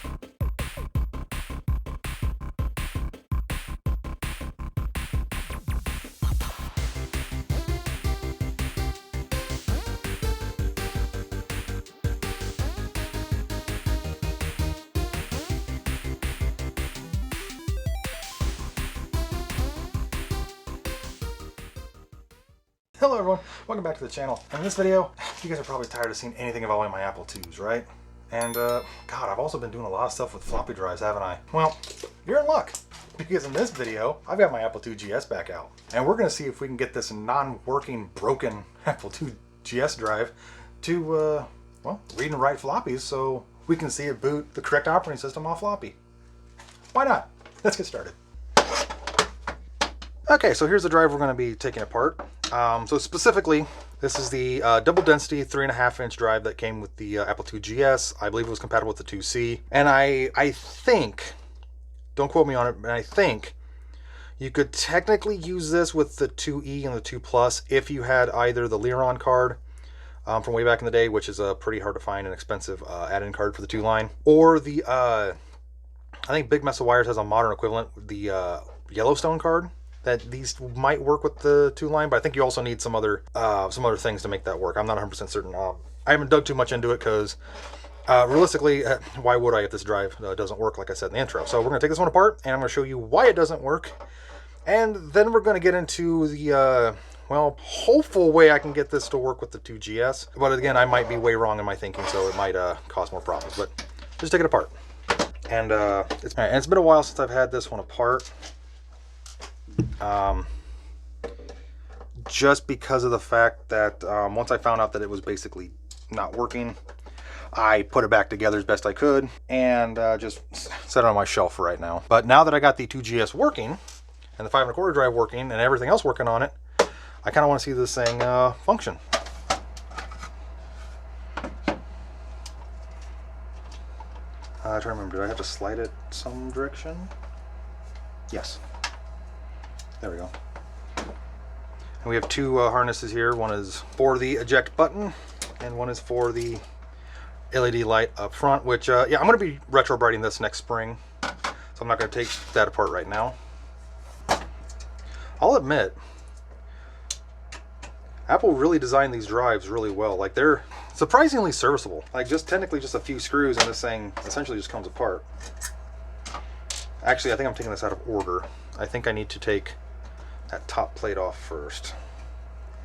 Hello everyone, welcome back to the channel. In this video, you guys are probably tired of seeing anything involving my Apple IIs, right? And God, I've also been doing a lot of stuff with floppy drives, haven't I? Well, you're in luck, because in this video, I've got my Apple II GS back out. And we're gonna see if we can get this non-working, broken Apple II GS drive to, well, read and write floppies so we can see it boot the correct operating system off floppy. Why not? Let's get started. Okay, so here's the drive we're gonna be taking apart. So specifically, this is the double density 3.5-inch drive that came with the Apple II GS. I believe it was compatible with the 2C. And I think, don't quote me on it, but I think you could technically use this with the 2E and the 2 Plus if you had either the Liron card from way back in the day, which is a pretty hard to find and expensive add-in card for the 2 line, or the, I think Big Mess of Wires has a modern equivalent, the Yellowstone card. That these might work with the 2 line, but I think you also need some other things to make that work. I'm not 100% certain. I haven't dug too much into it because realistically, why would I if this drive doesn't work, like I said in the intro? So we're going to take this one apart, and I'm going to show you why it doesn't work. And then we're going to get into the, well, hopeful way I can get this to work with the 2GS. But again, I might be way wrong in my thinking, so it might cause more problems. But just take it apart. And it's been a while since I've had this one apart. Just because of the fact that once I found out that it was basically not working, I put it back together as best I could and just set it on my shelf for right now. But now that I got the 2GS working and the 5 1/4 drive working and everything else working on it, I kind of want to see this thing function. I'm trying to remember, did I have to slide it some direction? Yes. There we go. And we have 2 harnesses here. One is for the eject button, and one is for the LED light up front, which, yeah, I'm going to be retro brighting this next spring, so I'm not going to take that apart right now. I'll admit, Apple really designed these drives really well. Like, they're surprisingly serviceable. Like, just technically just a few screws, and this thing essentially just comes apart. Actually, I think I'm taking this out of order. I think I need to take that top plate off first.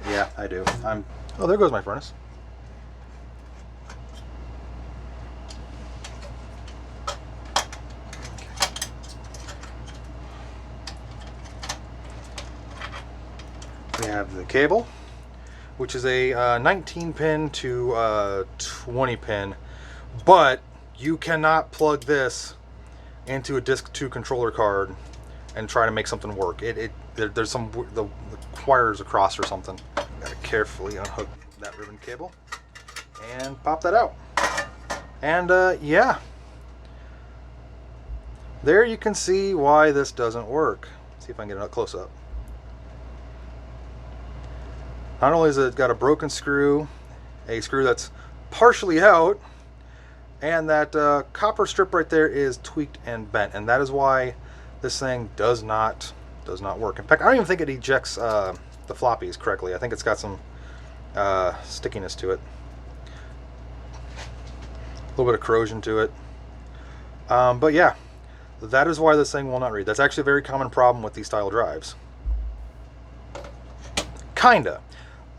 Yeah, I do. Oh, there goes my furnace. Okay. We have the cable, which is a 19 pin to 20 pin, but you cannot plug this into a Disc 2 controller card and try to make something work. There's the wires across or something. Gotta carefully unhook that ribbon cable and pop that out. And yeah, there you can see why this doesn't work. See if I can get it up close up. Not only has it got a broken screw, a screw that's partially out, and that copper strip right there is tweaked and bent, and that is why this thing does not work. In fact, I don't even think it ejects the floppies correctly. I think it's got some stickiness to it, a little bit of corrosion to it. But yeah, that is why this thing will not read. That's actually a very common problem with these style drives. Kinda.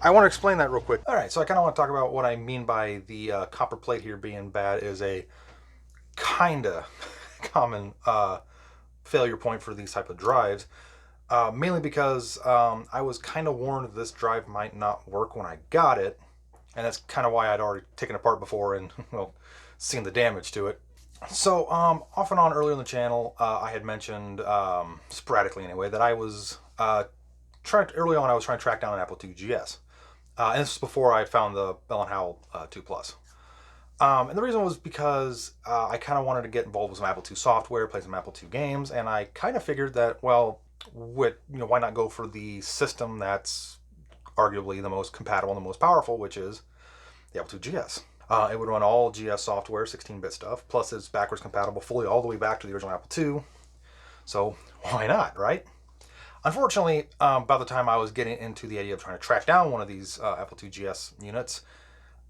I want to explain that real quick. All right, so I kind of want to talk about what I mean by the copper plate here being bad is a kinda common failure point for these type of drives. Mainly because I was kind of warned this drive might not work when I got it, and that's kind of why I'd already taken it apart before and, well, seen the damage to it. So off and on earlier in the channel, I had mentioned, sporadically anyway, that I was early on I was trying to track down an Apple II GS. And this was before I found the Bell & Howell 2 Plus. And the reason was because I kind of wanted to get involved with some Apple II software, play some Apple II games, and I kind of figured that, well, why not go for the system that's arguably the most compatible and the most powerful, which is the Apple II GS. It would run all GS software, 16-bit stuff, plus it's backwards compatible fully all the way back to the original Apple II. So why not, right? Unfortunately, by the time I was getting into the idea of trying to track down one of these Apple II GS units,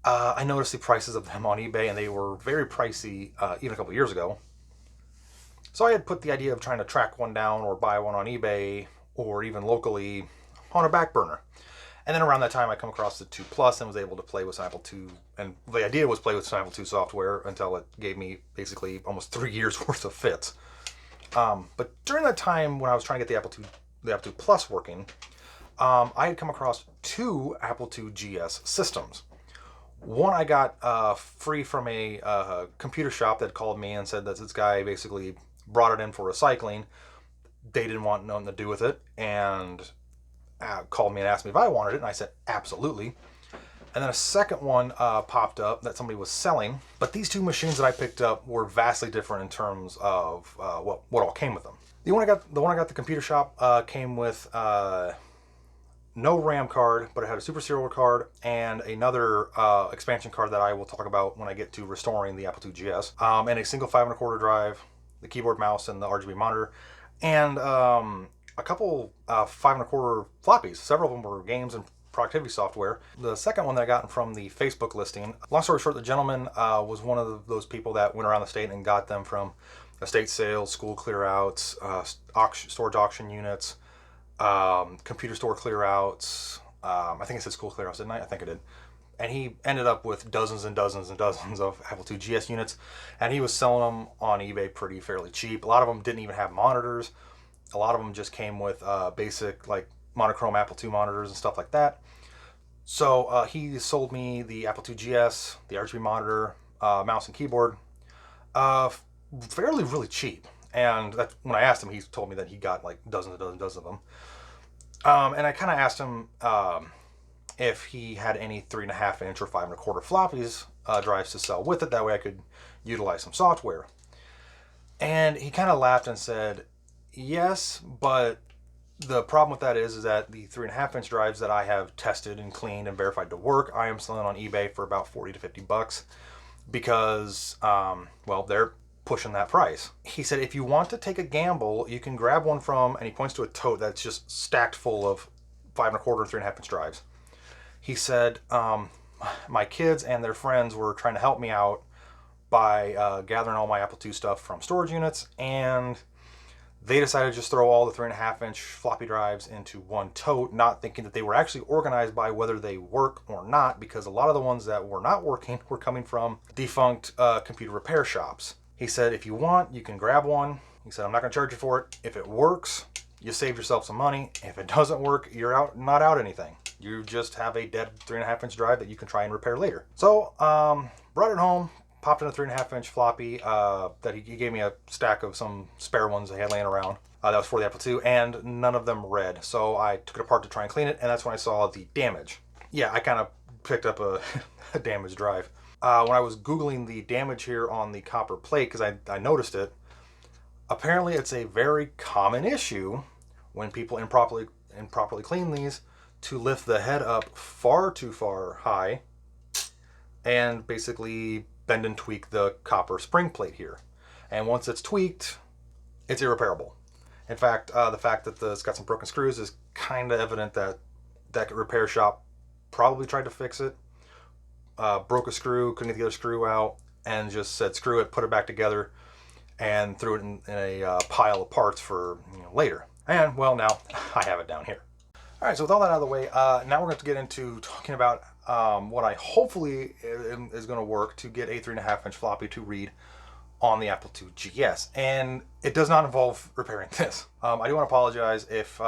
I noticed the prices of them on eBay, and they were very pricey even a couple years ago. So I had put the idea of trying to track one down or buy one on eBay or even locally on a back burner. And then around that time, I come across the 2 Plus and was able to play with some Apple II. And the idea was play with some Apple II software until it gave me basically almost 3 years worth of fits. But during that time when I was trying to get the Apple II Plus working, I had come across 2 Apple II GS systems. One I got free from a computer shop that called me and said that this guy basically brought it in for recycling. They didn't want nothing to do with it, and called me and asked me if I wanted it, and I said absolutely. And then a second one popped up that somebody was selling, but these 2 machines that I picked up were vastly different in terms of what all came with them. The one I got at the computer shop came with no RAM card, but it had a super serial card and another expansion card that I will talk about when I get to restoring the Apple II GS, and a single 5 1/4 drive, the keyboard, mouse, and the RGB monitor, and a couple 5 1/4 floppies. Several of them were games and productivity software. The second one that I got from the Facebook listing, long story short, the gentleman was one of those people that went around the state and got them from estate sales, school clear outs, storage auction units, computer store clear outs. I think it said school clear outs, didn't I? I think it did. And he ended up with dozens and dozens and dozens of Apple II GS units, and he was selling them on eBay fairly cheap. A lot of them didn't even have monitors. A lot of them just came with basic like monochrome Apple II monitors and stuff like that. So he sold me the Apple II GS, the RGB monitor, mouse and keyboard, fairly really cheap. And that, when I asked him, he told me that he got like dozens and dozens of them. And I kind of asked him if he had any 3.5 inch or 5 1/4 floppies drives to sell with it. That way I could utilize some software. And he kind of laughed and said, yes, but the problem with that is that the 3.5 inch drives that I have tested and cleaned and verified to work, I am selling on eBay for about 40 to 50 bucks because, well, they're pushing that price. He said, if you want to take a gamble, you can grab one from, and he points to a tote that's just stacked full of 5 1/4, 3.5 inch drives. He said, my kids and their friends were trying to help me out by gathering all my Apple II stuff from storage units, and they decided to just throw all the 3.5 inch floppy drives into one tote, not thinking that they were actually organized by whether they work or not, because a lot of the ones that were not working were coming from defunct computer repair shops. He said, if you want, you can grab one. He said, I'm not going to charge you for it. If it works, you save yourself some money. If it doesn't work, you're not out anything. You just have a dead 3.5 inch drive that you can try and repair later. So, brought it home, popped in a 3.5 inch floppy that he gave me a stack of some spare ones they had laying around. That was for the Apple II, and none of them read. So I took it apart to try and clean it, and that's when I saw the damage. Yeah, I kind of picked up a, a damaged drive. When I was Googling the damage here on the copper plate, because I noticed it, apparently it's a very common issue when people improperly clean these to lift the head up far too far high and basically bend and tweak the copper spring plate here. And once it's tweaked, it's irreparable. In fact, the fact that it's got some broken screws is kind of evident that that repair shop probably tried to fix it, broke a screw, couldn't get the other screw out, and just said screw it, put it back together, and threw it in a pile of parts for later. And well, now I have it down here. All right, so with all that out of the way, now we're going to get into talking about what I hopefully is going to work to get a 3.5 inch floppy to read on the Apple II GS. And it does not involve repairing this. I do want to apologize if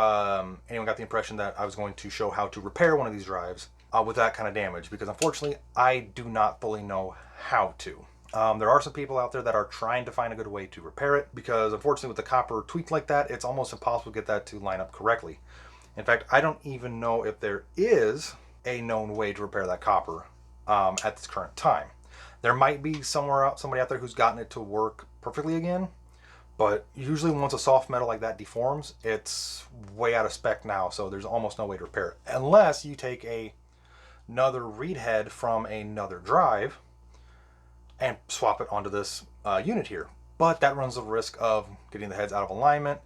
anyone got the impression that I was going to show how to repair one of these drives with that kind of damage, because unfortunately I do not fully know how to. There are some people out there that are trying to find a good way to repair it, because unfortunately with the copper tweaked like that, it's almost impossible to get that to line up correctly. In fact, I don't even know if there is a known way to repair that copper at this current time. There might be somebody out there who's gotten it to work perfectly again, but usually once a soft metal like that deforms, it's way out of spec now, so there's almost no way to repair it. Unless you take another read head from another drive and swap it onto this unit here. But that runs the risk of getting the heads out of alignment,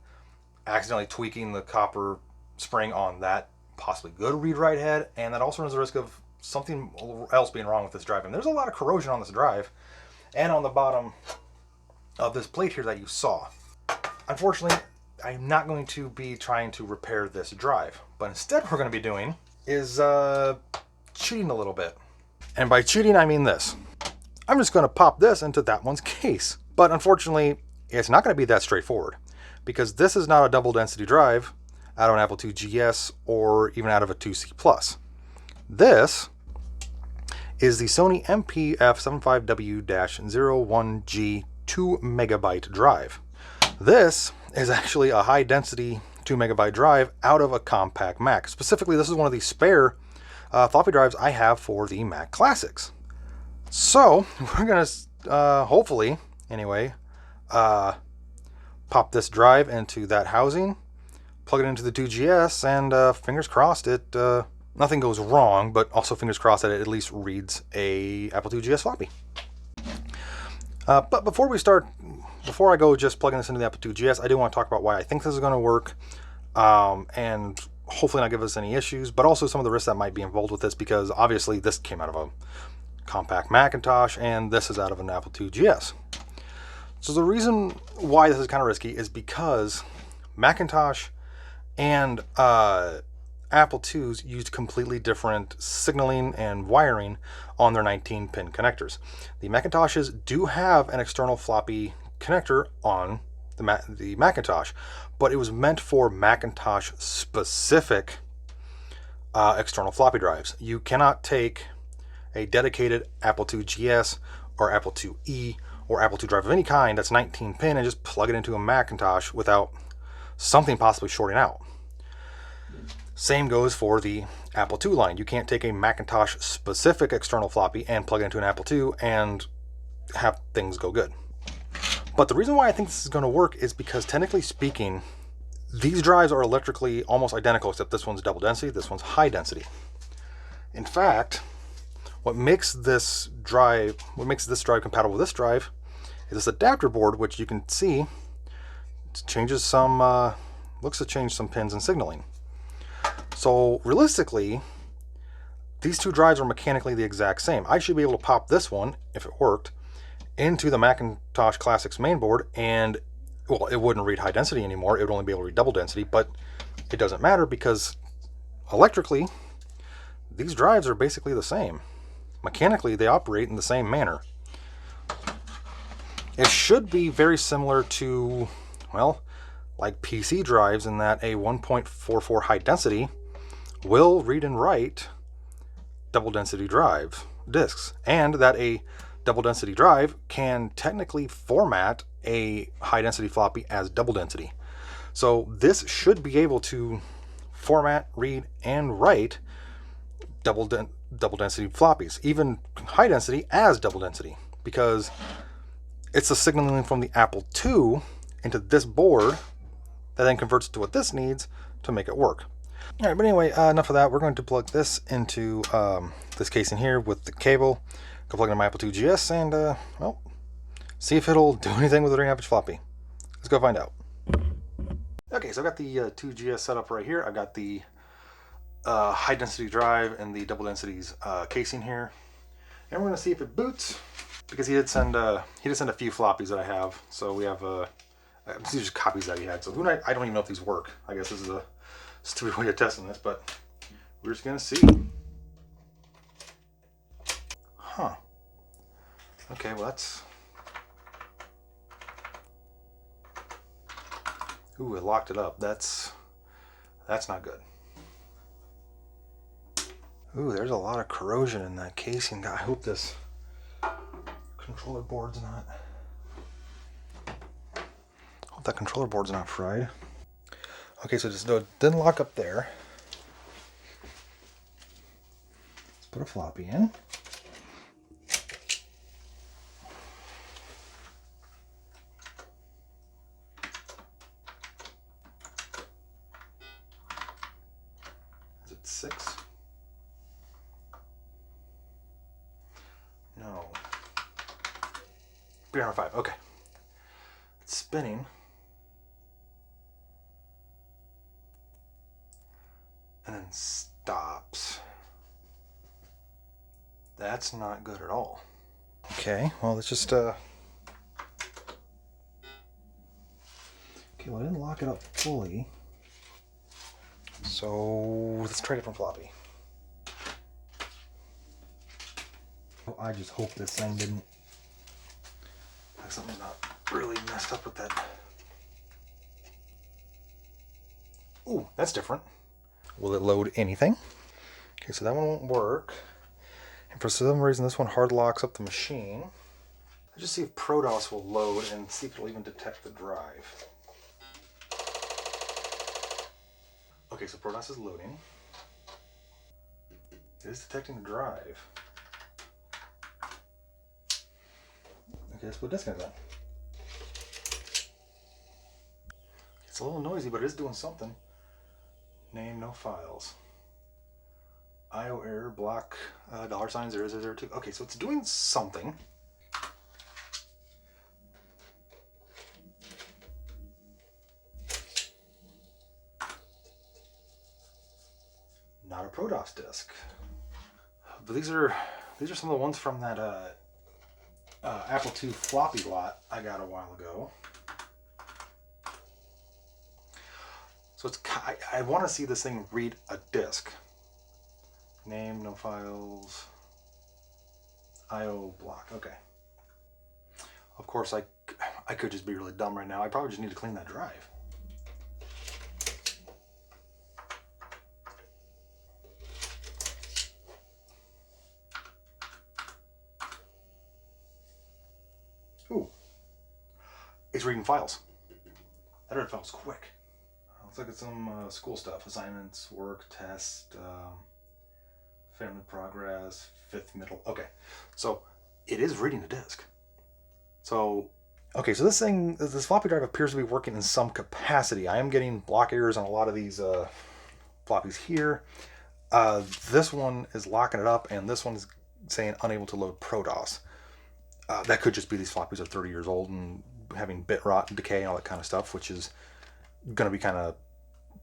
accidentally tweaking the copper spring on that possibly good read-write head, and that also runs the risk of something else being wrong with this drive. And there's a lot of corrosion on this drive and on the bottom of this plate here that you saw. Unfortunately, I'm not going to be trying to repair this drive, but instead what we're going to be doing is cheating a little bit. And by cheating, I mean this. I'm just going to pop this into that one's case. But unfortunately, it's not going to be that straightforward, because this is not a double density drive out of an Apple II GS or even out of a 2C Plus. This is the Sony MPF75W-01G 2 megabyte drive. This is actually a high density 2 megabyte drive out of a compact Mac. Specifically, this is one of the spare floppy drives I have for the Mac Classics. So we're going to hopefully, anyway, pop this drive into that housing, plug it into the 2GS, and fingers crossed it nothing goes wrong, but also fingers crossed that it at least reads a Apple II GS floppy. But before I go just plugging this into the Apple II GS, I do want to talk about why I think this is going to work, and hopefully not give us any issues, but also some of the risks that might be involved with this, because obviously this came out of a compact Macintosh and this is out of an Apple II GS. So the reason why this is kind of risky is because Macintosh and Apple IIs used completely different signaling and wiring on their 19-pin connectors. The Macintoshes do have an external floppy connector on the Macintosh, but it was meant for Macintosh specific external floppy drives. You cannot take a dedicated Apple II GS or Apple IIe or Apple II drive of any kind that's 19-pin and just plug it into a Macintosh without something possibly shorting out. Same goes for the Apple II line. You can't take a Macintosh specific external floppy and plug it into an Apple II and have things go good. But the reason why I think this is going to work is because, technically speaking, these drives are electrically almost identical, except this one's double density, this one's high density. In fact, what makes this drive compatible with this drive is this adapter board, which you can see changes some, looks to change some pins and signaling. So realistically, these two drives are mechanically the exact same. I should be able to pop this one, if it worked, into the Macintosh Classics mainboard, and well, it wouldn't read high density anymore. It would only be able to read double density, but it doesn't matter because electrically, these drives are basically the same. Mechanically, they operate in the same manner. It should be very similar to, well, like PC drives, in that a 1.44 high density will read and write double density drive disks, and that a double density drive can technically format a high density floppy as double density. So this should be able to format, read, and write double density floppies, even high density as double density, because it's the signaling from the Apple II into this board that then converts it to what this needs to make it work. All right, but anyway, enough of that. We're going to plug this into this casing here with the cable, go plug it into my Apple II GS, and well, see if it'll do anything with the 3.5 inch floppy. Let's go find out. Okay, so I've got the 2GS set up right here. I've got the high density drive and the double densities casing here, and we're going to see if it boots, because he did send a few floppies that I have. So we have these are just copies that he had. So I don't even know if these work. I guess this is a stupid way of testing this, but we're just going to see. Huh. Okay, well that's... Ooh, it locked it up. That's not good. Ooh, there's a lot of corrosion in that casing. I hope this controller board's not... Hope that controller board's not fried. Okay, so just didn't lock up there. Let's put a floppy in. Is it 6? No. 305. Okay. It's spinning. And then stops. That's not good at all. Okay, well, let's just okay, well, I didn't lock it up fully. So let's try a different floppy. I just hope this thing didn't, like, something's not really messed up with that. Ooh, that's different. Will it load anything? Okay, so that one won't work. And for some reason, this one hard locks up the machine. Let's just see if ProDOS will load and see if it'll even detect the drive. Okay, so ProDOS is loading. It is detecting the drive. Okay, let's put disk in then. It's a little noisy, but it is doing something. Name, no files. IO error, block, $0.0002. Okay, so it's doing something. Not a ProDOS disk. But these are some of the ones from that Apple II floppy lot I got a while ago. So it's, I want to see this thing read a disk. Name, no files, IO block. Okay. Of course, I could just be really dumb right now. I probably just need to clean that drive. Ooh, it's reading files. That read files quick. Looks like it's some school stuff, assignments, work, test, family progress, fifth middle. Okay, so it is reading a disk. So, okay, so this floppy drive appears to be working in some capacity. I am getting block errors on a lot of these floppies here. This one is locking it up, and this one is saying unable to load ProDOS. That could just be these floppies are 30 years old and having bit rot and decay and all that kind of stuff, which is going to be kind of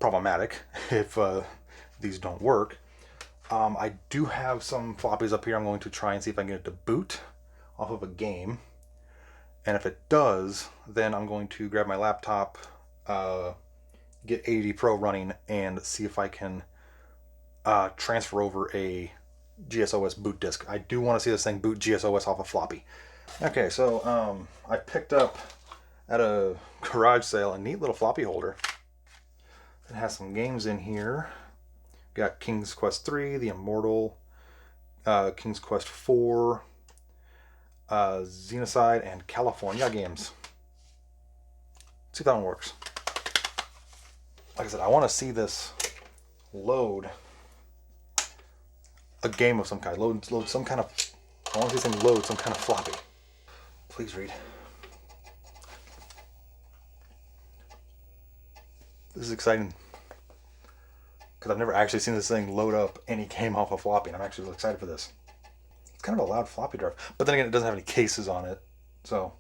problematic if these don't work. I do have some floppies up here. I'm going to try and see if I can get it to boot off of a game. And if it does, then I'm going to grab my laptop, get A Pro running, and see if I can transfer over a GSOS boot disk. I do want to see this thing boot GSOS off a floppy. Okay, so I picked up at a garage sale a neat little floppy holder. It has some games in here. Got King's Quest 3, The Immortal, King's Quest 4, Xenocide, and California games. Let's see if that one works. Like I said, I want to see this load a game of some kind. Load some kind of, I want to see this thing load some kind of floppy. Please read. This is exciting, because I've never actually seen this thing load up any game off a floppy, and I'm actually really excited for this. It's kind of a loud floppy drive, but then again, it doesn't have any cases on it, so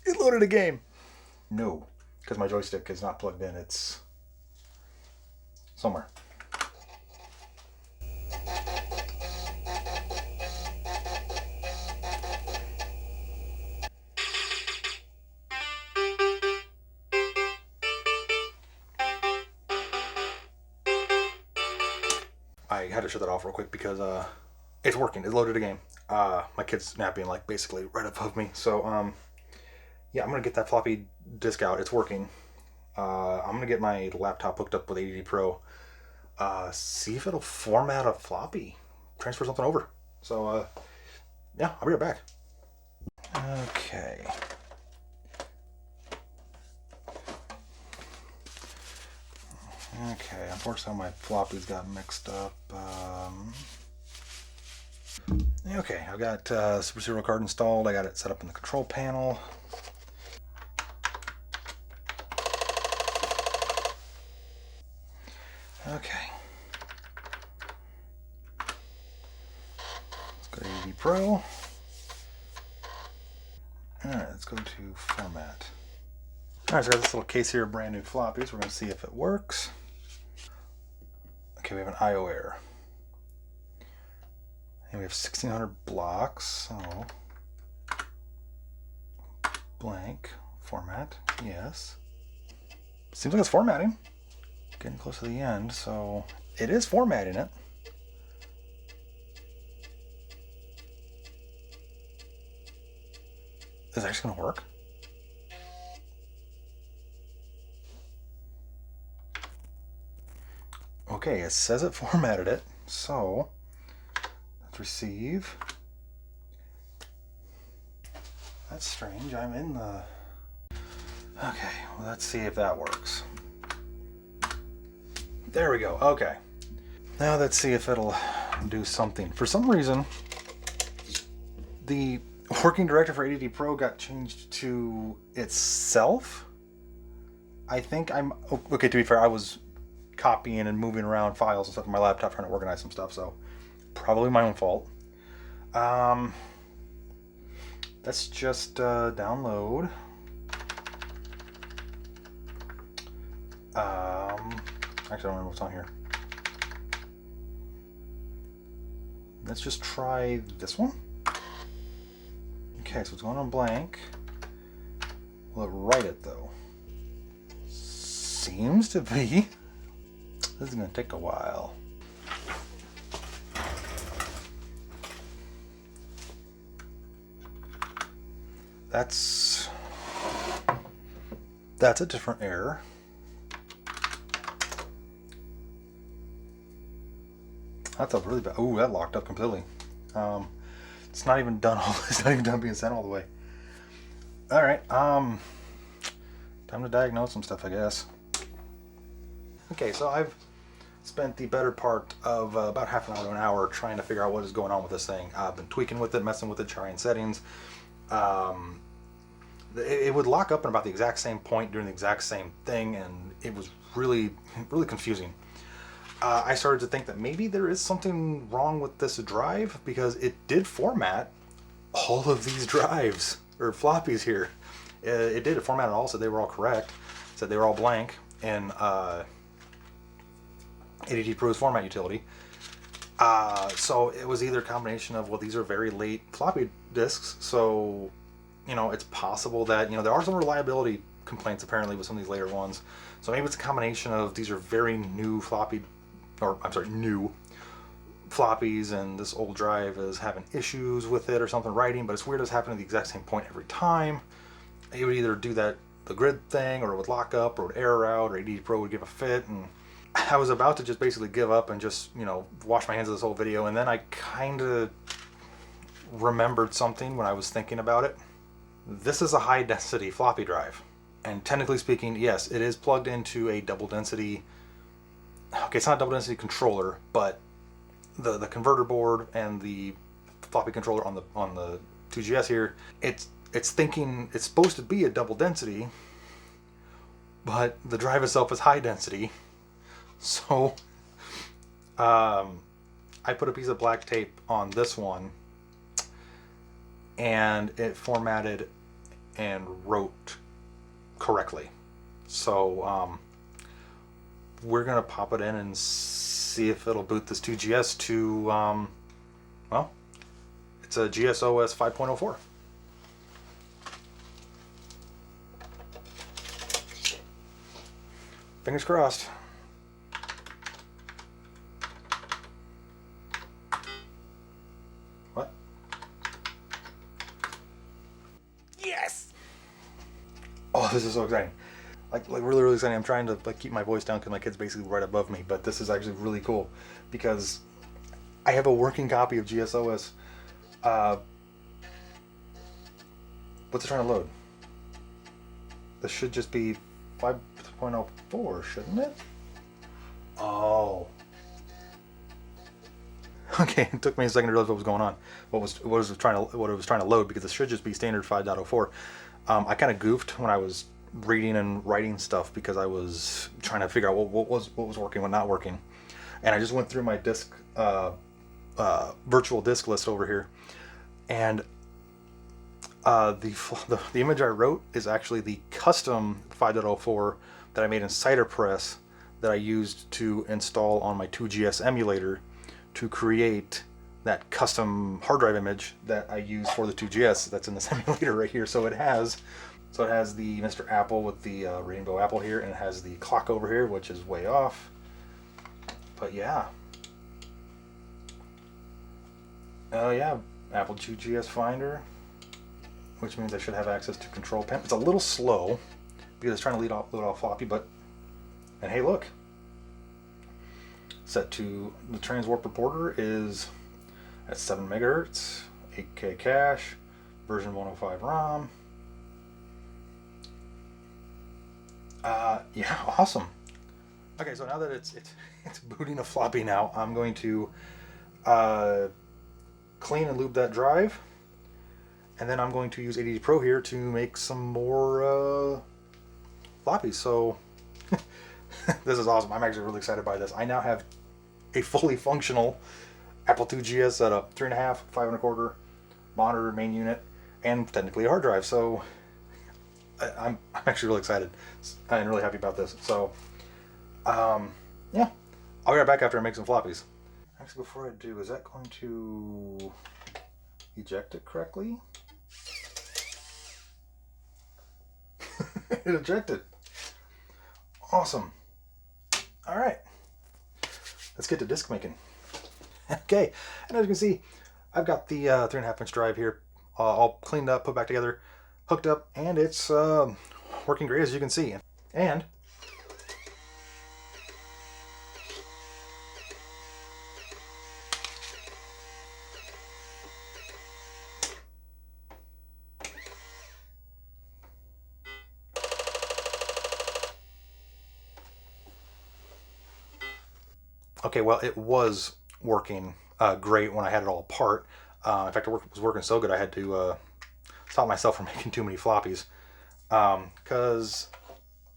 it loaded a game. No, because my joystick is not plugged in. It's somewhere. I had to shut that off real quick because it's working. It loaded a game. My kid's napping like basically right above me. So yeah, I'm gonna get that floppy disk out. It's working. I'm gonna get my laptop hooked up with ADD Pro. See if it'll format a floppy, transfer something over. So yeah, I'll be right back. Okay. Okay, unfortunately my floppies got mixed up. Okay, I've got Super Serial Card installed. I got it set up in the control panel. Okay. Let's go to AD Pro. Alright, let's go to format. Alright, so I got this little case here of brand new floppies. We're going to see if it works. Okay, we have an IO error. And we have 1600 blocks, so blank, format, yes. Seems like it's formatting. Getting close to the end, so it is formatting it. Is it actually going to work? Okay, it says it formatted it, so let's receive. That's strange. I'm in the... Okay, well, let's see if that works. There we go. Okay. Now let's see if it'll do something. For some reason, the working directory for ADT Pro got changed to itself. I think I'm... Okay, to be fair, I was copying and moving around files and stuff on my laptop trying to organize some stuff, so probably my own fault. Let's just download. Actually, I don't remember what's on here. Let's just try this one. Okay, so it's going on blank. Will it write it though? Seems to be. This is going to take a while. That's a different error. That's a really bad. Ooh, that locked up completely. It's not even done. It's not even done being sent all the way. All right. Time to diagnose some stuff, I guess. Okay, so I've spent the better part of about half an hour to an hour trying to figure out what is going on with this thing. I've been tweaking with it, messing with it, trying settings. It would lock up in about the exact same point during the exact same thing, and it was really, really confusing. I started to think that maybe there is something wrong with this drive because it did format all of these drives or floppies here. It did. It formatted all, so they were all correct. Said they were all blank in ADT Pro's format utility. So it was either a combination of, well, these are very late floppy disks, so you know it's possible that there are some reliability complaints apparently with some of these later ones. So maybe it's a combination of these are very new new floppies, and this old drive is having issues with it or something writing, but it's weird it's happening at the exact same point every time. It would either do the grid thing, or it would lock up, or it would error out, or ADT Pro would give a fit, and I was about to just basically give up and just, wash my hands of this whole video, and then I kind of remembered something when I was thinking about it. This is a high density floppy drive, and technically speaking, yes, it is plugged into a double density. Okay, it's not a double density controller, but the converter board and the floppy controller on the 2GS here, it's thinking it's supposed to be a double density, but the drive itself is high density. So I put a piece of black tape on this one, and it formatted and wrote correctly. So we're gonna pop it in and see if it'll boot this 2GS to well, it's a GSOS 5.04. Fingers crossed. What? Yes! Oh, this is so exciting. Like really, really exciting. I'm trying to keep my voice down because my kid's basically right above me, but this is actually really cool because I have a working copy of GSOS. What's it trying to load? This should just be 5.04, shouldn't it? Oh. Okay, it took me a second to realize what was going on. What it was trying to load, because it should just be standard 5.04. I kind of goofed when I was reading and writing stuff because I was trying to figure out what was working, what not working, and I just went through my disk virtual disk list over here, and The image I wrote is actually the custom 5.04 that I made in CiderPress that I used to install on my 2GS emulator to create that custom hard drive image that I use for the 2GS that's in this emulator right here. So it has the Mr. Apple with the rainbow apple here, and it has the clock over here, which is way off. But yeah. Oh yeah, Apple 2GS Finder, which means I should have access to control panel. It's a little slow because it's trying to load off floppy, but, and hey look, set to the transwarp reporter is at 7 megahertz, 8K cache, version 105 ROM. Yeah, awesome. Okay, so now that it's booting a floppy now, I'm going to clean and lube that drive, and then I'm going to use ADD Pro here to make some more floppies. So this is awesome. I'm actually really excited by this. I now have a fully functional Apple IIgs setup, 3.5, 5.25 monitor, main unit, and technically a hard drive. So I'm actually really excited and really happy about this. So yeah, I'll be right back after I make some floppies. Actually, before I do, is that going to eject it correctly? It ejected. Awesome. All right, let's get to disk making. Okay, and as you can see, I've got the 3.5-inch drive here all cleaned up, put back together, hooked up, and it's working great, as you can see. And okay, well, it was working great when I had it all apart. In fact, it was working so good I had to stop myself from making too many floppies, because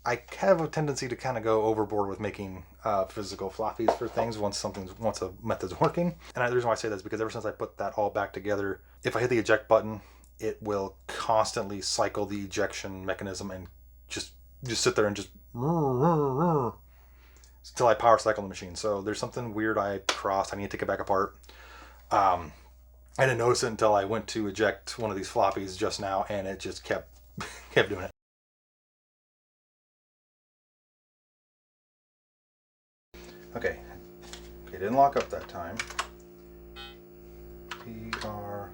I have a tendency to kind of go overboard with making physical floppies for things once a method's working. And the reason why I say that is because ever since I put that all back together, if I hit the eject button, it will constantly cycle the ejection mechanism and just sit there and just until I power cycle the machine. So there's something weird I crossed. I need to take it back apart. I didn't notice it until I went to eject one of these floppies just now, and it just kept doing it. Okay, didn't lock up that time. PR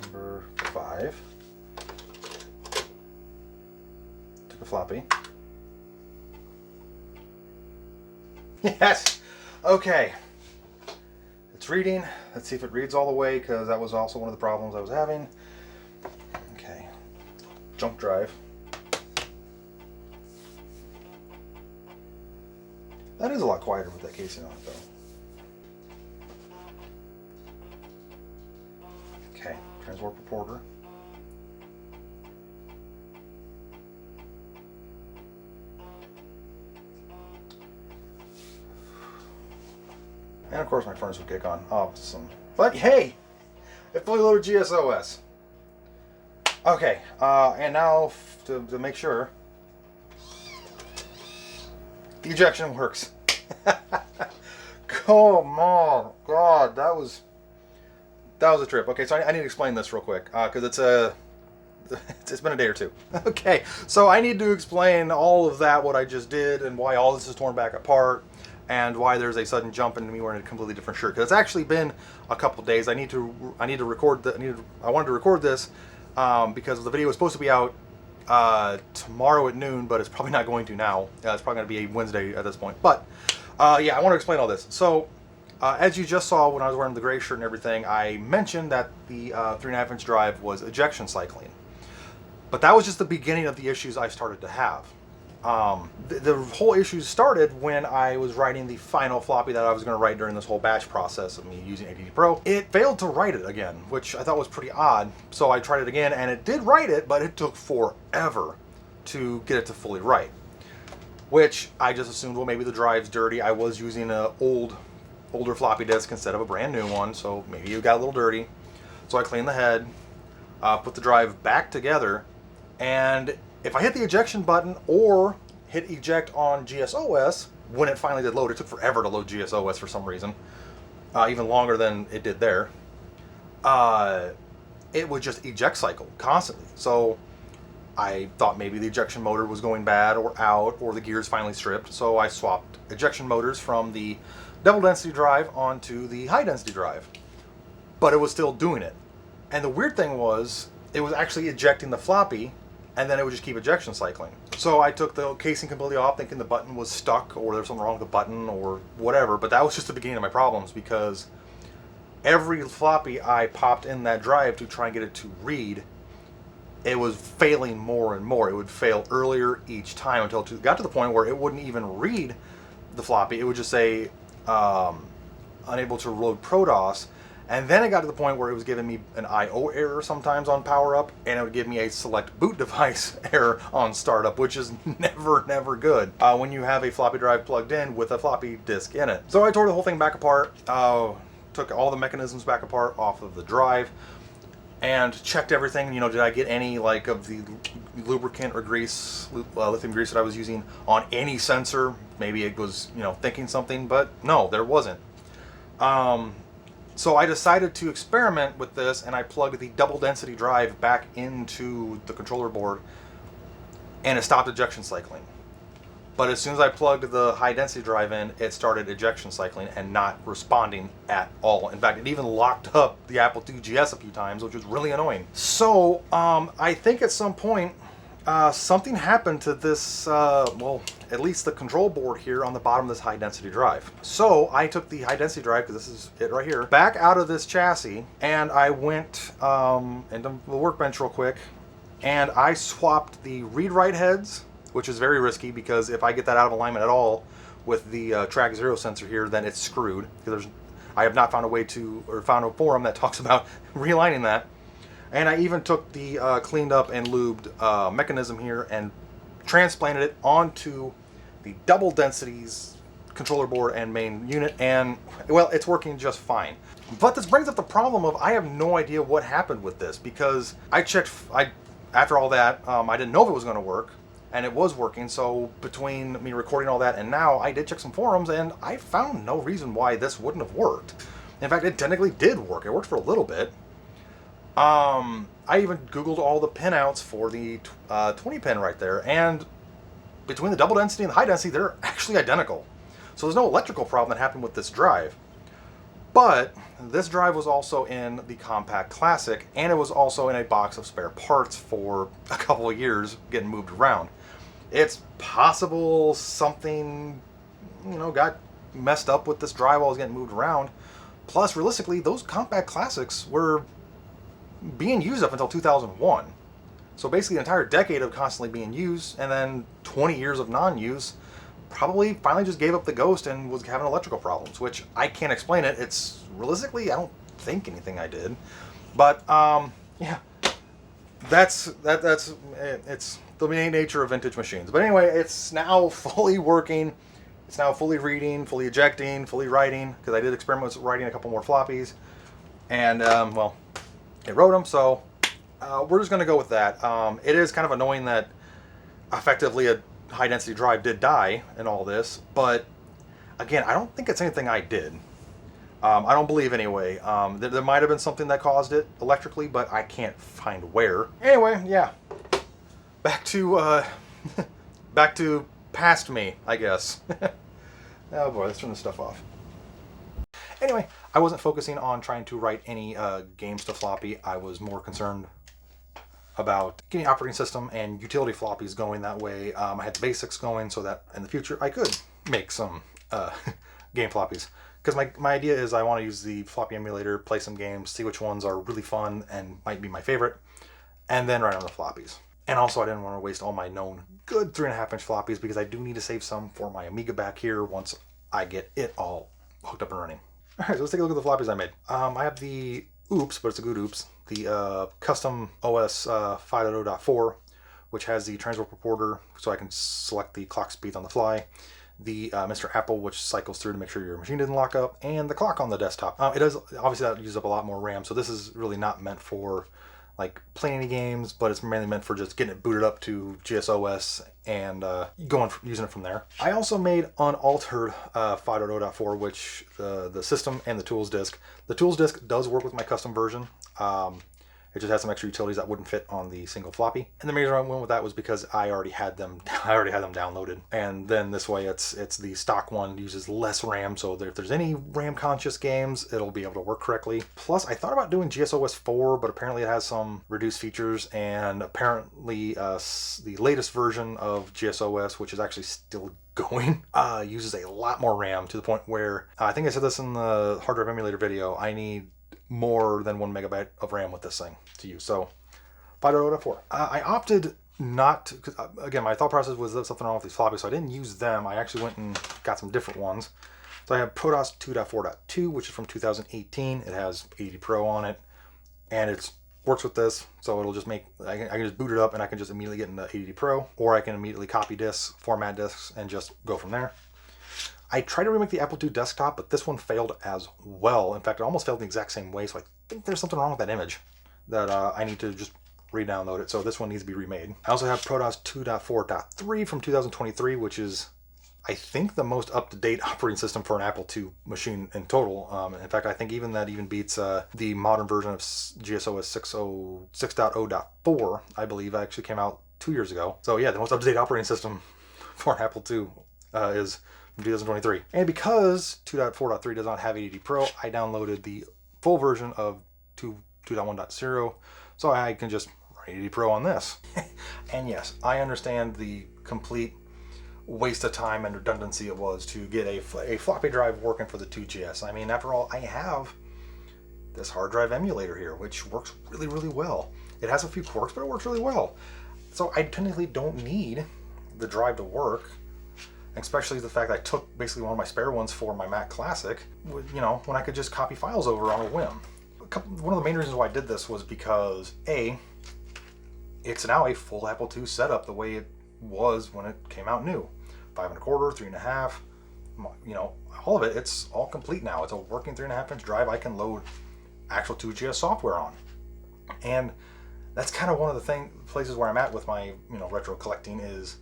number 5. Took a floppy. Yes! Okay. It's reading. Let's see if it reads all the way, because that was also one of the problems I was having. Okay. Jump drive. That is a lot quieter with that casing on it, though. Okay. Transwarp reporter. And of course my furnace would kick on. Awesome. But hey! It fully loaded GSOS. Okay, and now to make sure, the ejection works. Come on, God, that was a trip. Okay, so I need to explain this real quick, because it's been a day or two. Okay, so I need to explain all of that, what I just did, and why all this is torn back apart, and why there's a sudden jump into me wearing a completely different shirt. Because it's actually been a couple days. I wanted to record this because the video was supposed to be out tomorrow at noon, but it's probably not going to now. It's probably going to be a Wednesday at this point. But yeah, I want to explain all this. So as you just saw when I was wearing the gray shirt and everything, I mentioned that the 3.5-inch drive was ejection cycling. But that was just the beginning of the issues I started to have. The whole issue started when I was writing the final floppy that I was going to write during this whole batch process of me using ADD Pro. It failed to write it again, which I thought was pretty odd. So I tried it again, and it did write it, but it took forever to get it to fully write. Which I just assumed, well, maybe the drive's dirty. I was using an older floppy disk instead of a brand new one, so maybe it got a little dirty. So I cleaned the head, put the drive back together, and if I hit the ejection button or hit eject on GSOS, when it finally did load, it took forever to load GSOS for some reason, even longer than it did there, it would just eject cycle constantly. So I thought maybe the ejection motor was going bad or out, or the gears finally stripped, so I swapped ejection motors from the double density drive onto the high density drive. But it was still doing it. And the weird thing was, it was actually ejecting the floppy, and then it would just keep ejection cycling. So I took the casing completely off, thinking the button was stuck, or there was something wrong with the button, or whatever. But that was just the beginning of my problems, because every floppy I popped in that drive to try and get it to read, it was failing more and more. It would fail earlier each time until it got to the point where it wouldn't even read the floppy. It would just say unable to load ProDOS. And then it got to the point where it was giving me an I/O error sometimes on power up, and it would give me a select boot device error on startup, which is never good when you have a floppy drive plugged in with a floppy disk in it. So I tore the whole thing back apart, took all the mechanisms back apart off of the drive, and checked everything. You know, did I get any like of the lubricant or grease, lithium grease that I was using on any sensor? Maybe it was, you know, thinking something, but no, there wasn't. So I decided to experiment with this, and I plugged the double density drive back into the controller board, and it stopped ejection cycling. But as soon as I plugged the high density drive in, it started ejection cycling and not responding at all. In fact, it even locked up the Apple IIs a few times, which was really annoying. So I think at some point something happened to this, well, at least the control board here on the bottom of this high density drive. So I took the high density drive, because this is it right here, back out of this chassis, and I went into the workbench real quick, and I swapped the read-write heads, which is very risky, because if I get that out of alignment at all with the track 0 sensor here, then it's screwed. Because I have not found a way to, or found a forum that talks about realigning that. And I even took the cleaned up and lubed mechanism here and transplanted it onto the double densities controller board and main unit, and well, it's working just fine. But this brings up the problem of I have no idea what happened with this, because I checked, after all that, I didn't know if it was going to work, and it was working. So between me recording all that and now, I did check some forums, and I found no reason why this wouldn't have worked. In fact, it technically did work. It worked for a little bit. I even Googled all the pinouts for the 20 pin right there, and between the double density and the high density, they're actually identical. So there's no electrical problem that happened with this drive. But this drive was also in the Compact Classic, and it was also in a box of spare parts for a couple of years getting moved around. It's possible something, you know, got messed up with this drive while it was getting moved around. Plus, realistically, those Compact Classics were being used up until 2001. So basically an entire decade of constantly being used, and then 20 years of non-use. Probably finally just gave up the ghost and was having electrical problems, which I can't explain it. It's realistically, I don't think anything I did. But yeah, that's it's the main nature of vintage machines. But anyway, it's now fully working. It's now fully reading, fully ejecting, fully writing, because I did experiment with writing a couple more floppies, and well, it wrote them. So we're just going to go with that. It is kind of annoying that effectively a high density drive did die in all this, but again, I don't think it's anything I did. I don't believe anyway. There might have been something that caused it electrically, but I can't find where. Anyway, yeah, back to back to past me, I guess. Oh boy, let's turn this stuff off. Anyway, I wasn't focusing on trying to write any games to floppy. I was more concerned about getting operating system and utility floppies going that way. I had the basics going so that in the future I could make some game floppies. Because my idea is I want to use the floppy emulator, play some games, see which ones are really fun and might be my favorite, and then write on the floppies. And also I didn't want to waste all my known good 3.5-inch floppies, because I do need to save some for my Amiga back here once I get it all hooked up and running. Alright, so let's take a look at the floppies I made. I have the Oops, but it's a good Oops, the custom OS 5.0.4, which has the transwarp reporter, so I can select the clock speed on the fly, the Mr. Apple, which cycles through to make sure your machine didn't lock up, and the clock on the desktop. It does, obviously that uses up a lot more RAM, so this is really not meant for like playing any games, but it's mainly meant for just getting it booted up to GSOS and using it from there. I also made unaltered 5.0.4, which the system and the tools disk. The tools disk does work with my custom version. It just has some extra utilities that wouldn't fit on the single floppy. And the main reason I went with that was because I already had them downloaded. And then this way it's the stock one, uses less RAM, so if there's any RAM conscious games, it'll be able to work correctly. Plus I thought about doing GSOS 4, but apparently it has some reduced features, and apparently the latest version of GSOS, which is actually still going, uses a lot more RAM, to the point where, I think I said this in the hard drive emulator video, I need more than 1 megabyte of RAM with this thing to use. So 5.0.4. I opted not to, cause, again, my thought process was something wrong with these floppies, so I didn't use them. I actually went and got some different ones. So I have ProDOS 2.4.2, which is from 2018. It has ADD Pro on it, and it works with this, so it'll just make, I can just boot it up and I can just immediately get into ADD Pro, or I can immediately copy disks, format disks, and just go from there. I tried to remake the Apple II desktop, but this one failed as well. In fact, it almost failed the exact same way, so I think there's something wrong with that image that I need to just re-download it, so this one needs to be remade. I also have ProDOS 2.4.3 from 2023, which is, I think, the most up-to-date operating system for an Apple II machine in total. In fact, I think that even beats the modern version of GSOS 6.0.4, I believe, actually came out 2 years ago. So yeah, the most up-to-date operating system for an Apple II is 2023. And because 2.4.3 does not have ADD Pro, I downloaded the full version of 2.1.0, so I can just run ADD Pro on this. And yes, I understand the complete waste of time and redundancy it was to get a floppy drive working for the 2GS. I mean, after all, I have this hard drive emulator here, which works really, really well. It has a few quirks, but it works really well. So I technically don't need the drive to work, especially the fact that I took basically one of my spare ones for my Mac Classic, you know, when I could just copy files over on a whim. One of the main reasons why I did this was because, A, it's now a full Apple II setup the way it was when it came out new. 5 1/4, 3 1/2, you know, all of it, it's all complete now. It's a working 3.5 inch drive I can load actual 2GS software on. And that's kind of one of the places where I'm at with my, you know, retro collecting is,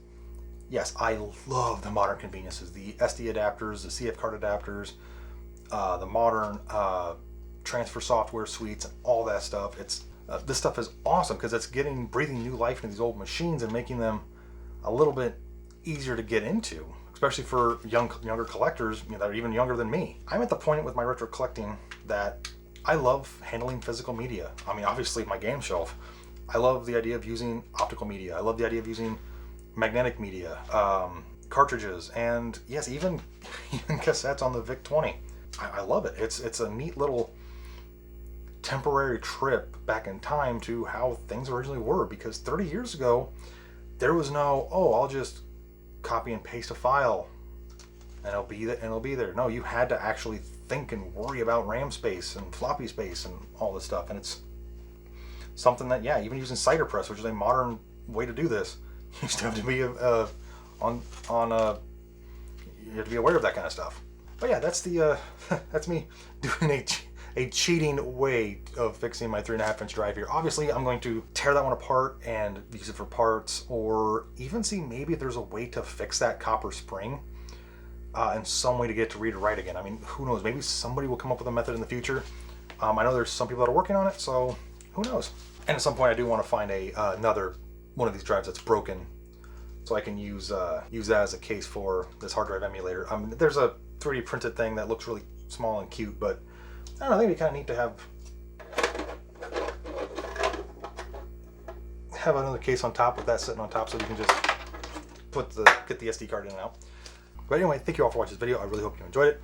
yes, I love the modern conveniences, the SD adapters, the CF card adapters, the modern transfer software suites, and all that stuff. It's this stuff is awesome because it's breathing new life into these old machines and making them a little bit easier to get into, especially for younger collectors, you know, that are even younger than me. I'm at the point with my retro collecting that I love handling physical media. I mean, obviously my game shelf. I love the idea of using optical media. I love the idea of using magnetic media, cartridges, and yes, even cassettes on the VIC-20. I love it. It's a neat little temporary trip back in time to how things originally were, because 30 years ago there was no, oh, I'll just copy and paste a file and it'll be there. No, you had to actually think and worry about RAM space and floppy space and all this stuff. And it's something that, yeah, even using cider press, which is a modern way to do this, you still have to be you have to be aware of that kind of stuff. But yeah, that's the that's me doing a cheating way of fixing my 3.5 inch drive here. Obviously, I'm going to tear that one apart and use it for parts, or even see maybe if there's a way to fix that copper spring and some way to get it to read or write again. I mean, who knows? Maybe somebody will come up with a method in the future. I know there's some people that are working on it, so who knows? And at some point, I do want to find another one of these drives that's broken, so I can use that as a case for this hard drive emulator. There's a 3D printed thing that looks really small and cute, but I don't know, I think it'd be kind of neat to have another case on top with that sitting on top, so you can just get the SD card in and out. But anyway, thank you all for watching this video. I really hope you enjoyed it.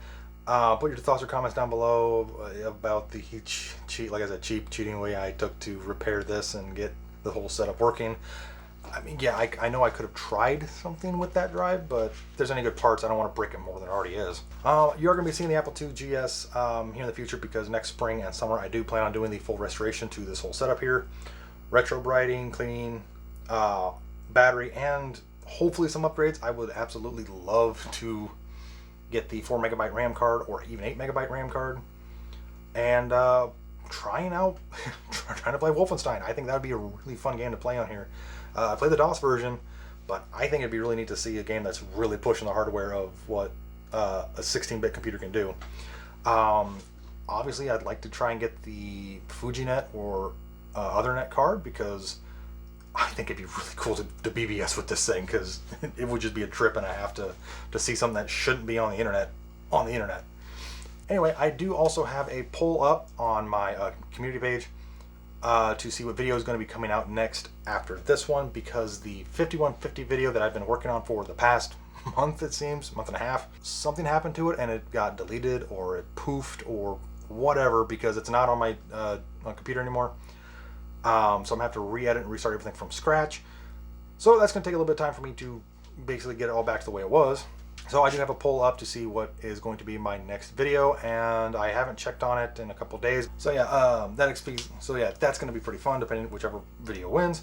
Put your thoughts or comments down below about the cheap cheating way I took to repair this and get the whole setup working. I mean, yeah, I know I could have tried something with that drive, but if there's any good parts, I don't want to break it more than it already is. You're going to be seeing the Apple II GS here in the future, because next spring and summer I do plan on doing the full restoration to this whole setup here. Retro brighting, cleaning, battery, and hopefully some upgrades. I would absolutely love to get the 4 megabyte RAM card or even 8 megabyte RAM card, and trying to play Wolfenstein. I think that would be a really fun game to play on here. I played the DOS version, but I think it'd be really neat to see a game that's really pushing the hardware of what a 16-bit computer can do. Obviously, I'd like to try and get the FujiNet or Othernet card, because I think it'd be really cool to BBS with this thing, because it would just be a trip and a half to see something that shouldn't be on the internet. Anyway, I do also have a poll up on my community page to see what video is going to be coming out next after this one, because the 5150 video that I've been working on for the past month, it seems, month and a half, something happened to it and it got deleted or it poofed or whatever, because it's not on my computer anymore. So I'm gonna have to re-edit and restart everything from scratch. So that's gonna take a little bit of time for me to basically get it all back to the way it was. So I do have a poll up to see what is going to be my next video, and I haven't checked on it in a couple days. So yeah, that's gonna be pretty fun, depending whichever video wins.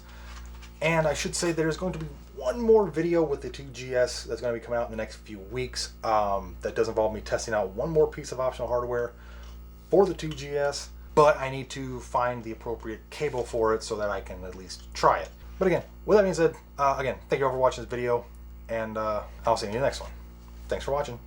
And I should say there's going to be one more video with the 2GS that's going to be coming out in the next few weeks. That does involve me testing out one more piece of optional hardware for the 2GS, but I need to find the appropriate cable for it so that I can at least try it. But again, with that being said, again, thank you all for watching this video, and I'll see you in the next one. Thanks for watching.